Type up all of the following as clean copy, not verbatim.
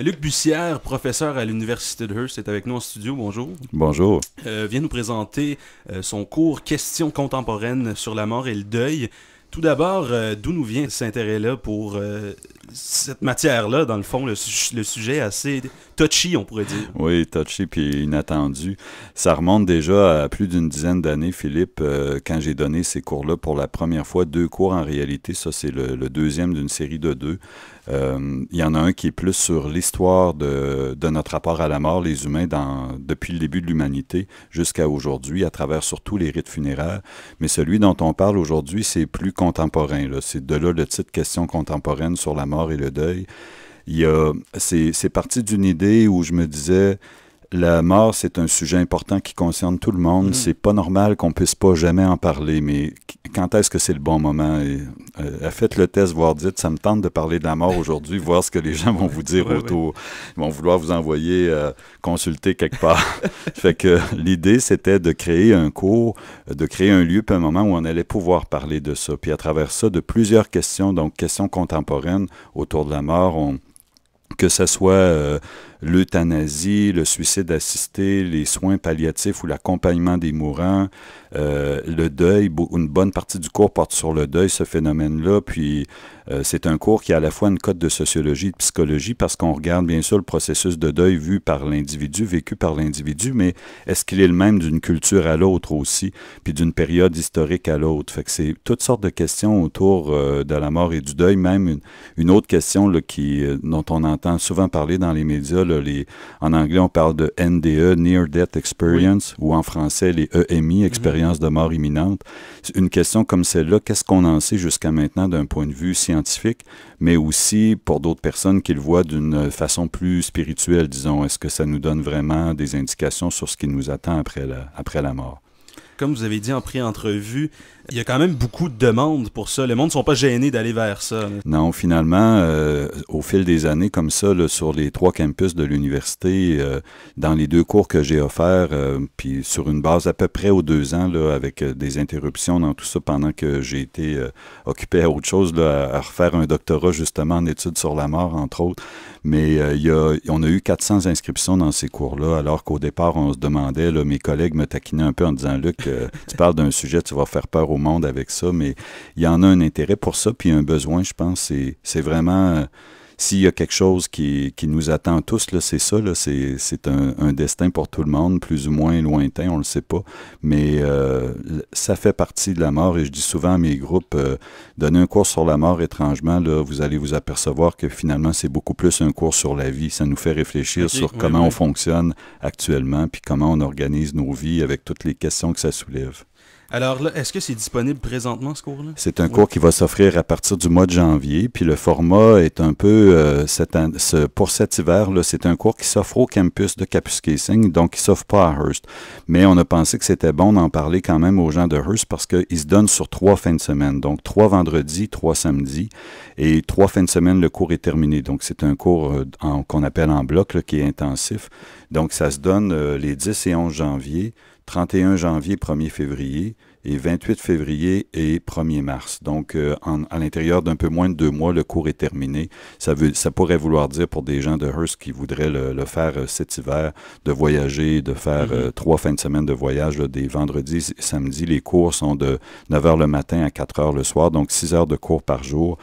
Luc Bussière, professeur à l'Université de Hearst, est avec nous en studio. Bonjour. Bonjour. Vient nous présenter son cours Questions contemporaines sur la mort et le deuil. Tout d'abord, d'où nous vient cet intérêt-là pour cette matière-là, dans le fond, le sujet assez touchy, on pourrait dire. Oui, touchy puis inattendu. Ça remonte déjà à plus d'une dizaine d'années, Philippe, quand j'ai donné ces cours-là pour la première fois, 2 cours en réalité. Ça, c'est le deuxième d'une série de 2. Il y en a un qui est plus sur l'histoire de notre rapport à la mort, les humains, depuis le début de l'humanité jusqu'à aujourd'hui, à travers surtout les rites funéraires. Mais celui dont on parle aujourd'hui, c'est plus contemporain, là. C'est de là le titre Questions contemporaines sur la mort et le deuil. C'est parti d'une idée où je me disais, la mort, c'est un sujet important qui concerne tout le monde. C'est pas normal qu'on puisse pas jamais en parler, mais quand est-ce que c'est le bon moment? Faites le test, voire dites, ça me tente de parler de la mort aujourd'hui, voir ce que les gens vont vous dire autour. Ils vont vouloir vous envoyer consulter quelque part. Fait que l'idée, c'était de créer un cours, de créer un lieu, puis un moment où on allait pouvoir parler de ça. Puis à travers ça, de plusieurs questions, donc questions contemporaines autour de la mort, que ce soit l'euthanasie, le suicide assisté, les soins palliatifs ou l'accompagnement des mourants, le deuil, une bonne partie du cours porte sur le deuil, ce phénomène-là, puis c'est un cours qui a à la fois une cote de sociologie et de psychologie parce qu'on regarde bien sûr le processus de deuil vu par l'individu, vécu par l'individu, mais est-ce qu'il est le même d'une culture à l'autre aussi, puis d'une période historique à l'autre? Fait que c'est toutes sortes de questions autour de la mort et du deuil, même une autre question là, dont on entend souvent parler dans les médias, là, en anglais, on parle de NDE, Near Death Experience, ou en français, les EMI, Expérience de mort imminente. Une question comme celle-là, qu'est-ce qu'on en sait jusqu'à maintenant d'un point de vue scientifique, mais aussi pour d'autres personnes qui le voient d'une façon plus spirituelle, disons. Est-ce que ça nous donne vraiment des indications sur ce qui nous attend après la mort? Comme vous avez dit en pré-entrevue, il y a quand même beaucoup de demandes pour ça. Le monde ne sont pas gênés d'aller vers ça. Non, finalement, au fil des années comme ça, là, sur les 3 campus de l'université, dans les 2 cours que j'ai offerts, puis sur une base à peu près aux 2 ans, là, avec des interruptions dans tout ça pendant que j'ai été occupé à autre chose, là, à refaire un doctorat justement en études sur la mort, entre autres. Mais on a eu 400 inscriptions dans ces cours-là, alors qu'au départ, on se demandait, là, mes collègues me taquinaient un peu en disant, Luc, tu parles d'un sujet, tu vas faire peur au monde avec ça, mais il y en a un intérêt pour ça, puis un besoin, je pense, c'est vraiment... s'il y a quelque chose qui nous attend tous, là, c'est ça, là, c'est un destin pour tout le monde, plus ou moins lointain, on le sait pas, mais ça fait partie de la mort, et je dis souvent à mes groupes, donner un cours sur la mort, étrangement, là, vous allez vous apercevoir que finalement, c'est beaucoup plus un cours sur la vie, ça nous fait réfléchir sur comment on fonctionne actuellement, puis comment on organise nos vies avec toutes les questions que ça soulève. Alors là, est-ce que c'est disponible présentement, ce cours-là? C'est un cours qui va s'offrir à partir du mois de janvier, puis le format est un peu, pour cet hiver, là, c'est un cours qui s'offre au campus de Kapuskasing, donc qui ne s'offre pas à Hearst. Mais on a pensé que c'était bon d'en parler quand même aux gens de Hearst parce qu'ils se donnent sur 3 fins de semaine, donc 3 vendredis, 3 samedis, et 3 fins de semaine, le cours est terminé. Donc c'est un cours qu'on appelle en bloc, là, qui est intensif. Donc ça se donne les 10 et 11 janvier, 31 janvier, 1er février, et 28 février et 1er mars. Donc, à l'intérieur d'un peu moins de 2 mois, le cours est terminé. Ça pourrait vouloir dire pour des gens de Hearst qui voudraient le faire cet hiver, de voyager, de faire 3 fins de semaine de voyage, là, des vendredis et samedis. Les cours sont de 9 h le matin à 4 h le soir, donc 6 heures de cours par jour.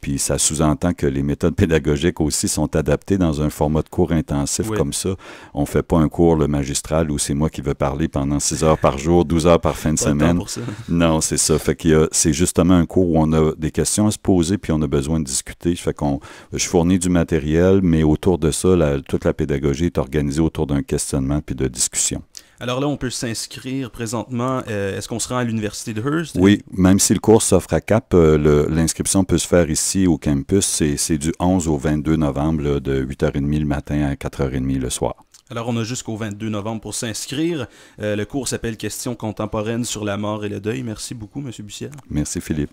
Puis ça sous-entend que les méthodes pédagogiques aussi sont adaptées dans un format de cours intensif comme ça. On ne fait pas un cours le magistral où c'est moi qui vais parler pendant 6 heures par jour, 12 heures par fin de semaine. Pour ça. Non, c'est ça. Fait que c'est justement un cours où on a des questions à se poser puis on a besoin de discuter. Fait je fournis du matériel, mais autour de ça, toute la pédagogie est organisée autour d'un questionnement puis de discussion. Alors là, on peut s'inscrire présentement. Est-ce qu'on se rend à l'Université de Hearst? Oui, même si le cours s'offre à Cap, l'inscription peut se faire ici au campus. C'est du 11 au 22 novembre, là, de 8h30 le matin à 4h30 le soir. Alors, on a jusqu'au 22 novembre pour s'inscrire. Le cours s'appelle Questions contemporaines sur la mort et le deuil. Merci beaucoup, M. Bussière. Merci, Philippe.